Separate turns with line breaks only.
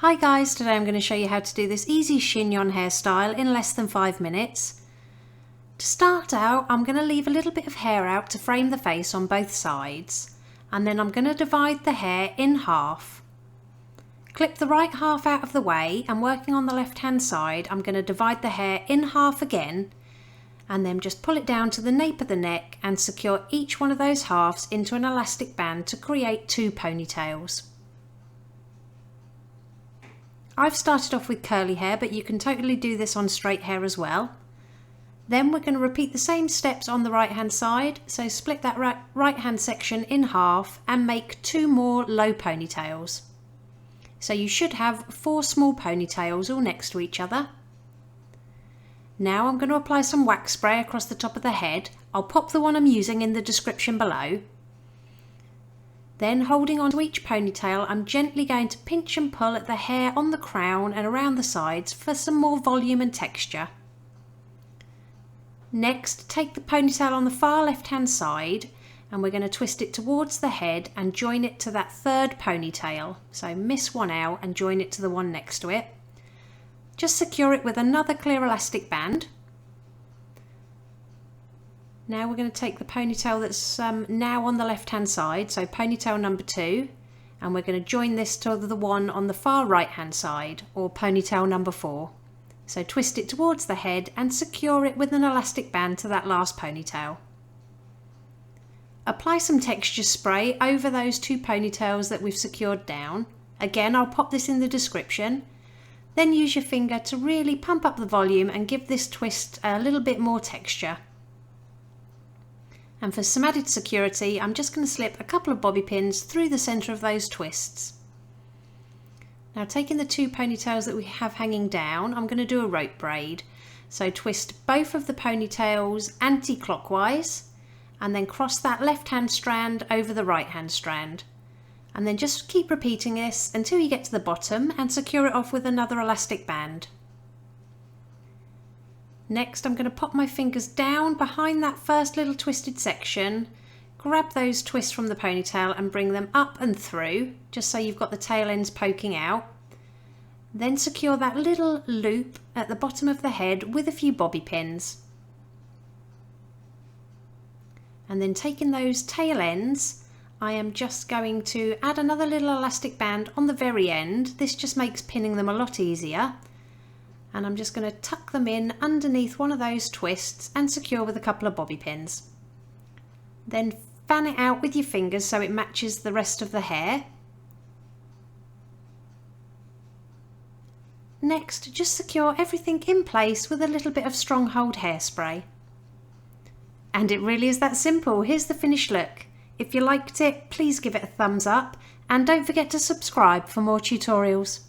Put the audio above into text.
Hi guys, today I'm going to show you how to do this easy chignon hairstyle in less than 5 minutes. To start out, I'm going to leave a little bit of hair out to frame the face on both sides, and then I'm going to divide the hair in half. Clip the right half out of the way, and working on the left hand side I'm going to divide the hair in half again, and then just pull it down to the nape of the neck and secure each one of those halves into an elastic band to create 2 ponytails. I've started off with curly hair, but you can totally do this on straight hair as well. Then we're going to repeat the same steps on the right hand side, so split that right hand section in half and make 2 more low ponytails. So you should have 4 small ponytails all next to each other. Now I'm going to apply some wax spray across the top of the head. I'll pop the one I'm using in the description below. Then, holding on to each ponytail, I'm gently going to pinch and pull at the hair on the crown and around the sides for some more volume and texture. Next, take the ponytail on the far left hand side and we're going to twist it towards the head and join it to that 3rd ponytail. So miss one out and join it to the one next to it. Just secure it with another clear elastic band. Now we're going to take the ponytail that's now on the left hand side, so ponytail number 2, and we're going to join this to the one on the far right hand side, or ponytail number 4. So twist it towards the head and secure it with an elastic band to that last ponytail. Apply some texture spray over those 2 ponytails that we've secured down. Again, I'll pop this in the description. Then use your finger to really pump up the volume and give this twist a little bit more texture. And for some added security, I'm just going to slip a couple of bobby pins through the centre of those twists. Now, taking the 2 ponytails that we have hanging down, I'm going to do a rope braid. So twist both of the ponytails anti-clockwise and then cross that left hand strand over the right hand strand. And then just keep repeating this until you get to the bottom and secure it off with another elastic band. Next, I'm going to pop my fingers down behind that first little twisted section, grab those twists from the ponytail and bring them up and through, just so you've got the tail ends poking out. Then secure that little loop at the bottom of the head with a few bobby pins. And then taking those tail ends, I am just going to add another little elastic band on the very end. This just makes pinning them a lot easier. And I'm just going to tuck them in underneath one of those twists and secure with a couple of bobby pins. Then fan it out with your fingers so it matches the rest of the hair. Next, just secure everything in place with a little bit of Stronghold hairspray. And it really is that simple. Here's the finished look. If you liked it, please give it a thumbs up and don't forget to subscribe for more tutorials.